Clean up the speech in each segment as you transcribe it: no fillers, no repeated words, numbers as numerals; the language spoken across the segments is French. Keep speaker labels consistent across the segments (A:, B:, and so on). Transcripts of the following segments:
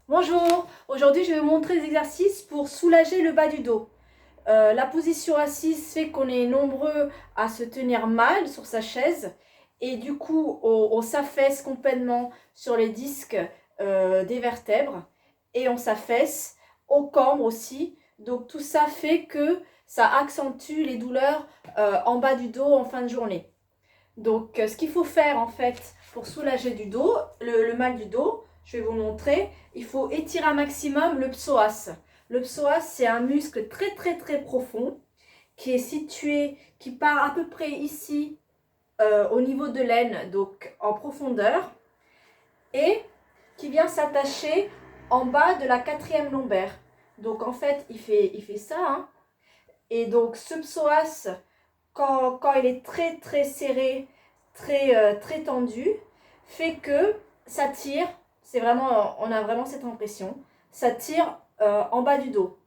A: Bonjour, aujourd'hui je vais vous montrer des exercices pour soulager le bas du dos. La position assise fait qu'on est nombreux à se tenir mal sur sa chaise et du coup on s'affaisse complètement sur les disques des vertèbres et on s'affaisse au cambre aussi. Donc tout ça fait que ça accentue les douleurs en bas du dos en fin de journée. Donc, ce qu'il faut faire en fait pour soulager du dos, le mal du dos, je vais vous montrer. Il faut étirer un maximum le psoas. Le psoas, c'est un muscle très profond qui est situé, qui part à peu près ici au niveau de l'aine, donc en profondeur, et qui vient s'attacher en bas de la quatrième lombaire. Donc en fait, il fait ça, hein. Et donc ce psoas, quand il est très serré, très tendu, fait que ça tire, c'est vraiment, on a vraiment cette impression, ça tire en bas du dos.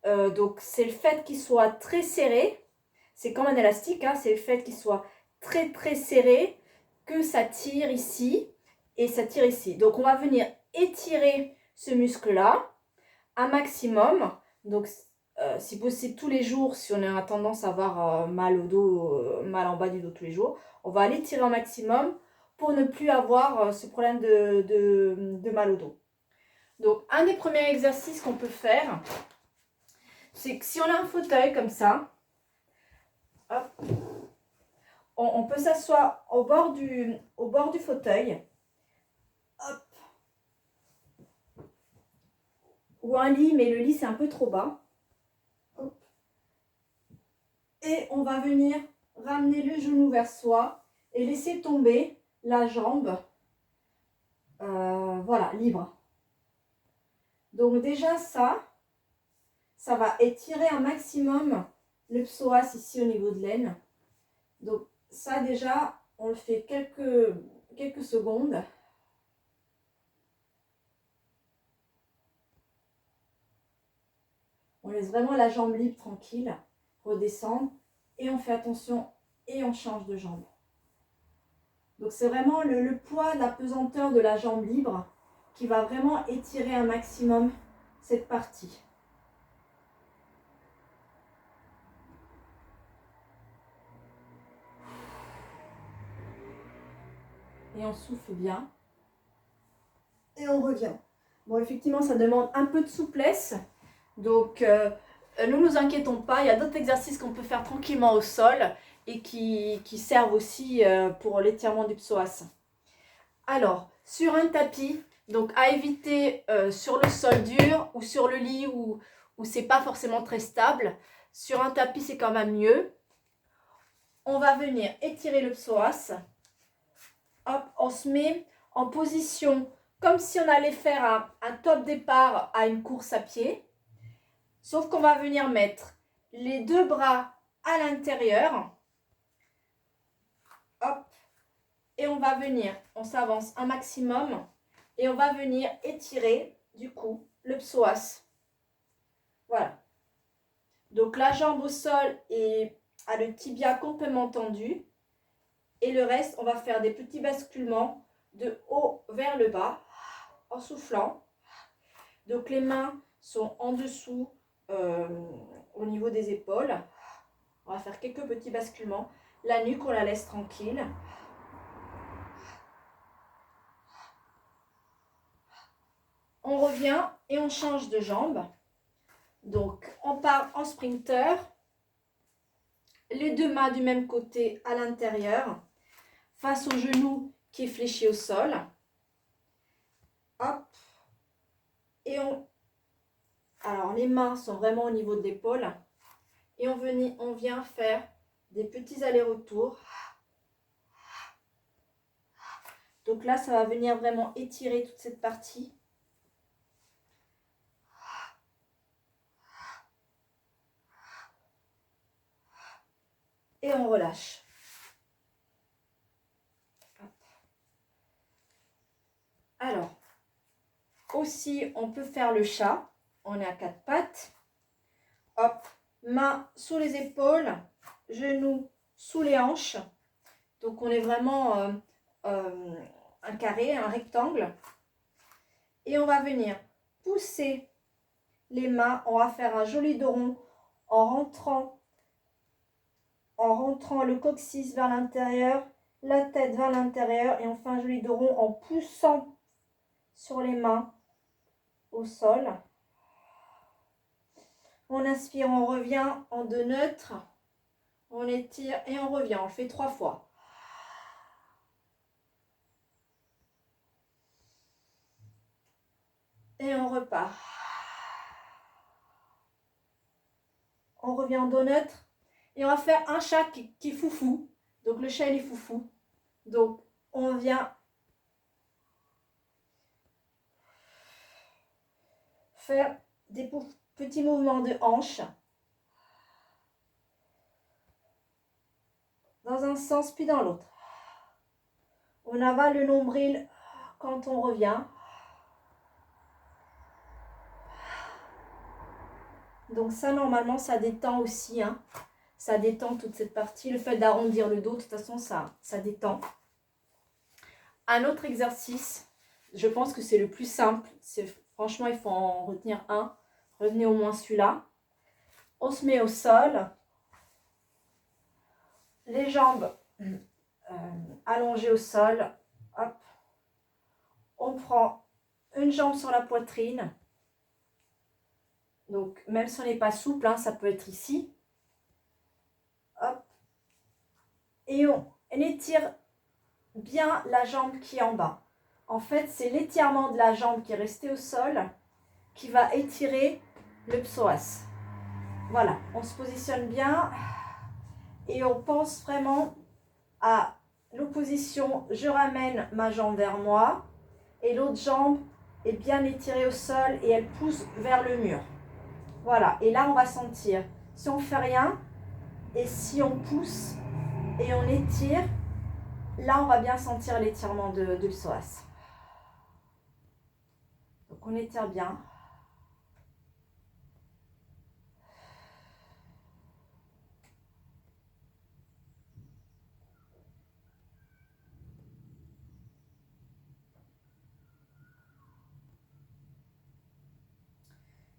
A: Donc c'est le fait qu'il soit très serré, c'est comme un élastique, hein, c'est le fait qu'il soit très serré que ça tire ici et ça tire ici. Donc on va venir étirer ce muscle-là un maximum. Donc si possible tous les jours, si on a tendance à avoir mal au dos, mal en bas du dos tous les jours, on va aller tirer un maximum pour ne plus avoir ce problème de mal au dos. Donc un des premiers exercices qu'on peut faire, c'est que si on a un fauteuil comme ça, hop, on peut s'asseoir au bord du fauteuil, hop, ou un lit, mais le lit c'est un peu trop bas. Hop. Et on va venir ramener le genou vers soi et laisser tomber la jambe, voilà, libre. Donc déjà ça va étirer un maximum le psoas ici au niveau de l'aine. Donc ça déjà, on le fait quelques secondes. On laisse vraiment la jambe libre, tranquille, redescendre et on fait attention et on change de jambe. Donc c'est vraiment le poids, la pesanteur de la jambe libre qui va vraiment étirer un maximum cette partie. Et on souffle bien. Et on revient. Bon, effectivement, ça demande un peu de souplesse. Donc, ne nous inquiétons pas. Il y a d'autres exercices qu'on peut faire tranquillement au sol et qui servent aussi pour l'étirement du psoas. Alors, sur un tapis, donc à éviter sur le sol dur ou sur le lit où c'est pas forcément très stable. Sur un tapis, c'est quand même mieux. On va venir étirer le psoas. Hop, on se met en position comme si on allait faire un top départ à une course à pied. Sauf qu'on va venir mettre les deux bras à l'intérieur. Hop. Et on va venir, on s'avance un maximum. Et on va venir étirer, du coup, le psoas. Voilà. Donc la jambe au sol a le tibia complètement tendu. Et le reste, on va faire des petits basculements de haut vers le bas en soufflant. Donc les mains sont en dessous au niveau des épaules. On va faire quelques petits basculements. La nuque, on la laisse tranquille. On revient et on change de jambe. Donc on part en sprinter. Les deux mains du même côté à l'intérieur. Face au genou qui est fléchi au sol. Hop. Et alors les mains sont vraiment au niveau de l'épaule. Et on vient faire des petits allers-retours. Donc là, ça va venir vraiment étirer toute cette partie. Et on relâche. Alors, aussi, on peut faire le chat. On est à quatre pattes. Hop, main sous les épaules, genoux sous les hanches. Donc, on est vraiment un carré, un rectangle. Et on va venir pousser les mains. On va faire un joli dos rond en rentrant le coccyx vers l'intérieur, la tête vers l'intérieur. Et on fait un joli dos rond en poussant sur les mains au sol. On inspire, on revient en dos neutre. On étire et on revient. On le fait 3 fois. Et on repart. On revient en dos neutre. Et on va faire un chat qui est foufou. Donc le chat il est foufou. Donc on vient faire des petits mouvements de hanche. Dans un sens puis dans l'autre. On avale le nombril quand on revient. Donc ça, normalement, ça détend aussi. Hein. Ça détend toute cette partie. Le fait d'arrondir le dos, de toute façon, ça détend. Un autre exercice, je pense que c'est le plus simple. Franchement, il faut en retenir un. Retenez au moins celui-là. On se met au sol. Les jambes allongées au sol. Hop. On prend une jambe sur la poitrine. Donc, même si on n'est pas souple, hein, ça peut être ici. Hop. Et on étire bien la jambe qui est en bas. En fait, c'est l'étirement de la jambe qui est restée au sol qui va étirer le psoas. Voilà, on se positionne bien et on pense vraiment à l'opposition. Je ramène ma jambe vers moi et l'autre jambe est bien étirée au sol et elle pousse vers le mur. Voilà, et là on va sentir, si on ne fait rien et si on pousse et on étire, là on va bien sentir l'étirement de psoas. Donc on étire bien.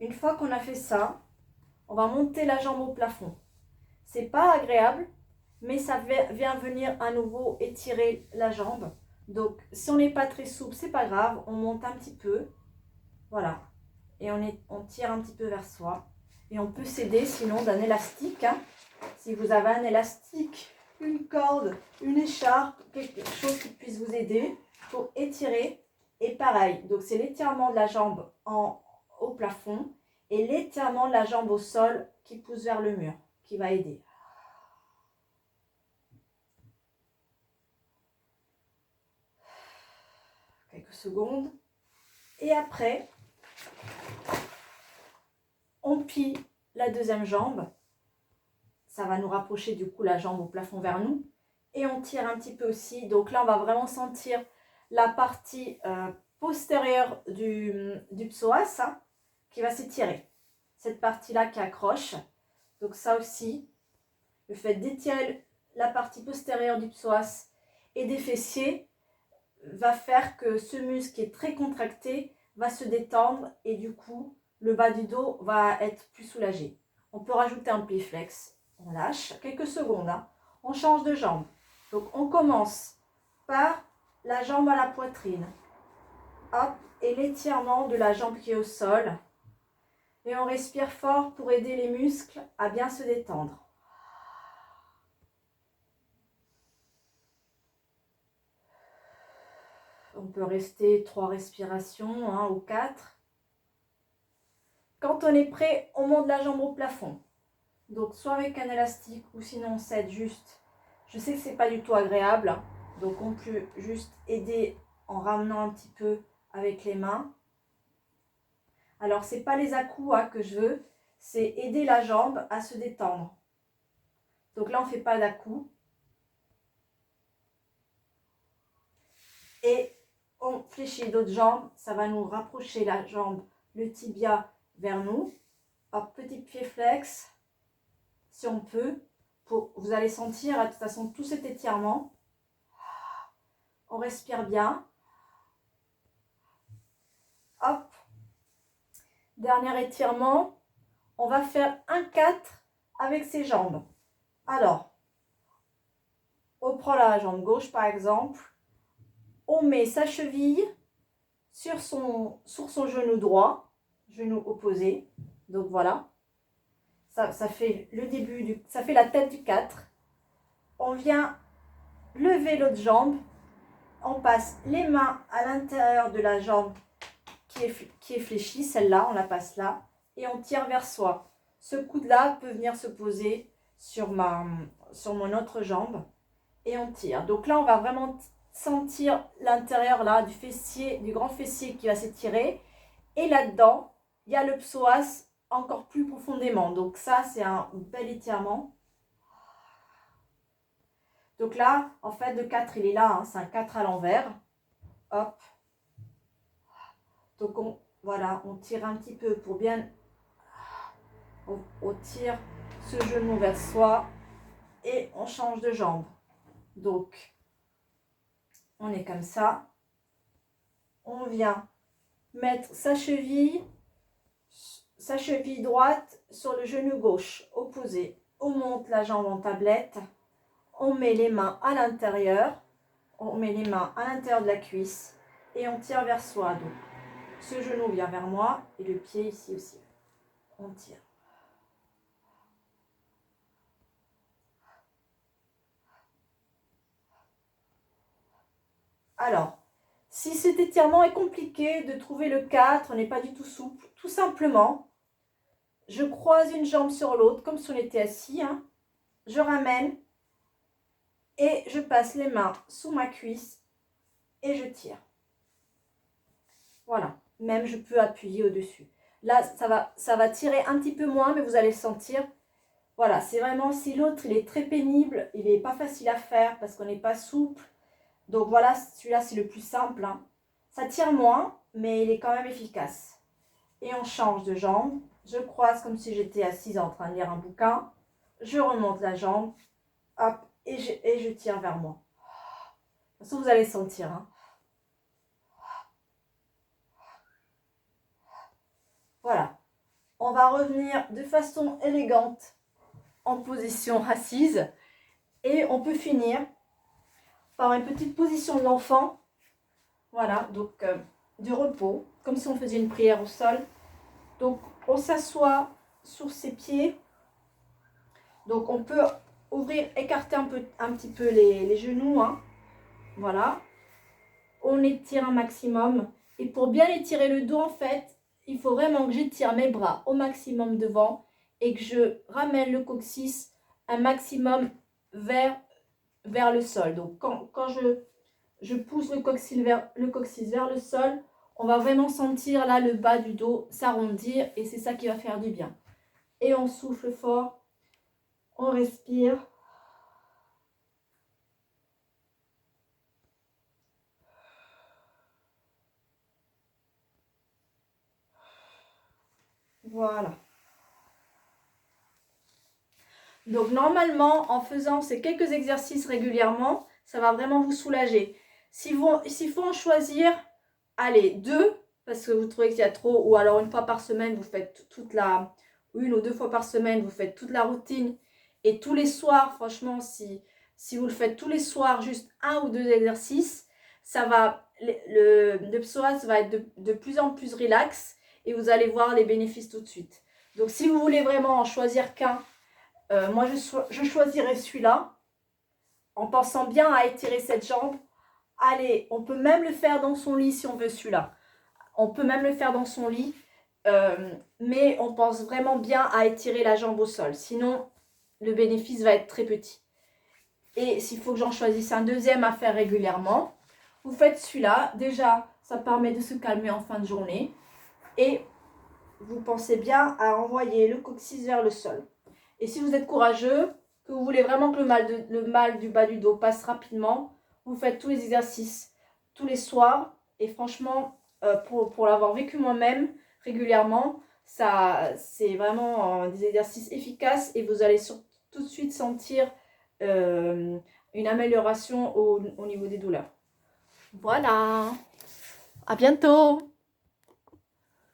A: Une fois qu'on a fait ça, on va monter la jambe au plafond. C'est pas agréable, mais ça vient venir à nouveau étirer la jambe. Donc, si on n'est pas très souple, c'est pas grave. On monte un petit peu. Voilà. Et on tire un petit peu vers soi. Et on peut s'aider sinon d'un élastique. Hein. Si vous avez un élastique, une corde, une écharpe, quelque chose qui puisse vous aider pour étirer. Et pareil, donc c'est l'étirement de la jambe au plafond et l'étirement de la jambe au sol qui pousse vers le mur, qui va aider. Quelques secondes. Et après, on plie la deuxième jambe. Ça va nous rapprocher du coup la jambe au plafond vers nous. Et on tire un petit peu aussi. Donc là, on va vraiment sentir la partie postérieure du psoas hein, qui va s'étirer. Cette partie-là qui accroche. Donc ça aussi, le fait d'étirer la partie postérieure du psoas et des fessiers va faire que ce muscle qui est très contracté va se détendre et du coup, le bas du dos va être plus soulagé. On peut rajouter un pli flex. On lâche quelques secondes. Hein. On change de jambe. Donc, on commence par la jambe à la poitrine. Hop, et l'étirement de la jambe qui est au sol. Et on respire fort pour aider les muscles à bien se détendre. On peut rester 3 respirations, 1 ou 4. Quand on est prêt, on monte la jambe au plafond. Donc soit avec un élastique ou sinon on s'aide juste. Je sais que c'est pas du tout agréable. Donc on peut juste aider en ramenant un petit peu avec les mains. Alors c'est pas les à-coups hein, que je veux. C'est aider la jambe à se détendre. Donc là on fait pas d'à-coups. Et on fléchit l'autre jambe. Ça va nous rapprocher la jambe, le tibia vers nous. Hop, petit pied flex. Si on peut, vous allez sentir de toute façon tout cet étirement. On respire bien. Hop. Dernier étirement. On va faire un 4 avec ses jambes. Alors, on prend la jambe gauche par exemple. On met sa cheville sur son genou droit, genou opposé. Donc voilà. Ça fait le début ça fait la tête du 4. On vient lever l'autre jambe. On passe les mains à l'intérieur de la jambe qui est fléchie, celle-là, on la passe là. Et on tire vers soi. Ce coude-là peut venir se poser sur mon autre jambe. Et on tire. Donc là, on va vraiment sentir l'intérieur là du fessier, du grand fessier qui va s'étirer. Et là-dedans, il y a le psoas encore plus profondément. Donc ça, c'est un bel étirement. Donc là, en fait, le 4, il est là. Hein, c'est un 4 à l'envers. Hop. Donc voilà, on tire un petit peu pour bien... On tire ce genou vers soi et on change de jambe. Donc, on est comme ça. On vient mettre sa cheville droite sur le genou gauche, opposé. On monte la jambe en tablette. On met les mains à l'intérieur. On met les mains à l'intérieur de la cuisse et on tire vers soi. Donc, ce genou vient vers moi et le pied ici aussi. On tire. Alors, si cet étirement est compliqué de trouver le 4, on n'est pas du tout souple, tout simplement, je croise une jambe sur l'autre comme si on était assis. Hein. Je ramène et je passe les mains sous ma cuisse et je tire. Voilà, même je peux appuyer au-dessus. Là, ça va tirer un petit peu moins, mais vous allez le sentir. Voilà, c'est vraiment, si l'autre, il est très pénible, il n'est pas facile à faire parce qu'on n'est pas souple. Donc voilà, celui-là, c'est le plus simple. Hein. Ça tire moins, mais il est quand même efficace. Et on change de jambe. Je croise comme si j'étais assise en train de lire un bouquin. Je remonte la jambe. Hop, et je tire vers moi. De toute façon, vous allez sentir. Hein. Voilà. On va revenir de façon élégante en position assise. Et on peut finir par une petite position de l'enfant. Voilà, donc du repos, comme si on faisait une prière au sol. Donc on s'assoit sur ses pieds. Donc on peut ouvrir, écarter un petit peu les genoux. Hein. Voilà. On étire un maximum. Et pour bien étirer le dos, en fait, il faut vraiment que j'étire mes bras au maximum devant et que je ramène le coccyx un maximum vers le sol. Donc quand je pousse le coccyx vers le sol, on va vraiment sentir là le bas du dos s'arrondir et c'est ça qui va faire du bien. Et on souffle fort, on respire. Voilà. Donc normalement, en faisant ces quelques exercices régulièrement, ça va vraiment vous soulager. S'il faut en choisir, allez, 2, parce que vous trouvez qu'il y a trop, ou alors une fois par semaine, vous faites une ou 2 fois par semaine, vous faites toute la routine. Et tous les soirs, franchement, si vous le faites tous les soirs, juste 1 ou 2 exercices, ça va, le psoas va être de plus en plus relax et vous allez voir les bénéfices tout de suite. Donc si vous voulez vraiment en choisir qu'un, moi je choisirais celui-là en pensant bien à étirer cette jambe. Allez, on peut même le faire dans son lit si on veut celui-là. On peut même le faire dans son lit, mais on pense vraiment bien à étirer la jambe au sol. Sinon, le bénéfice va être très petit. Et s'il faut que j'en choisisse un deuxième à faire régulièrement, vous faites celui-là. Déjà, ça permet de se calmer en fin de journée. Et vous pensez bien à envoyer le coccyx vers le sol. Et si vous êtes courageux, que vous voulez vraiment que le mal du bas du dos passe rapidement, vous faites tous les exercices tous les soirs. Et franchement, pour l'avoir vécu moi-même régulièrement, c'est vraiment des exercices efficaces et vous allez tout de suite sentir une amélioration au niveau des douleurs. Voilà, à bientôt!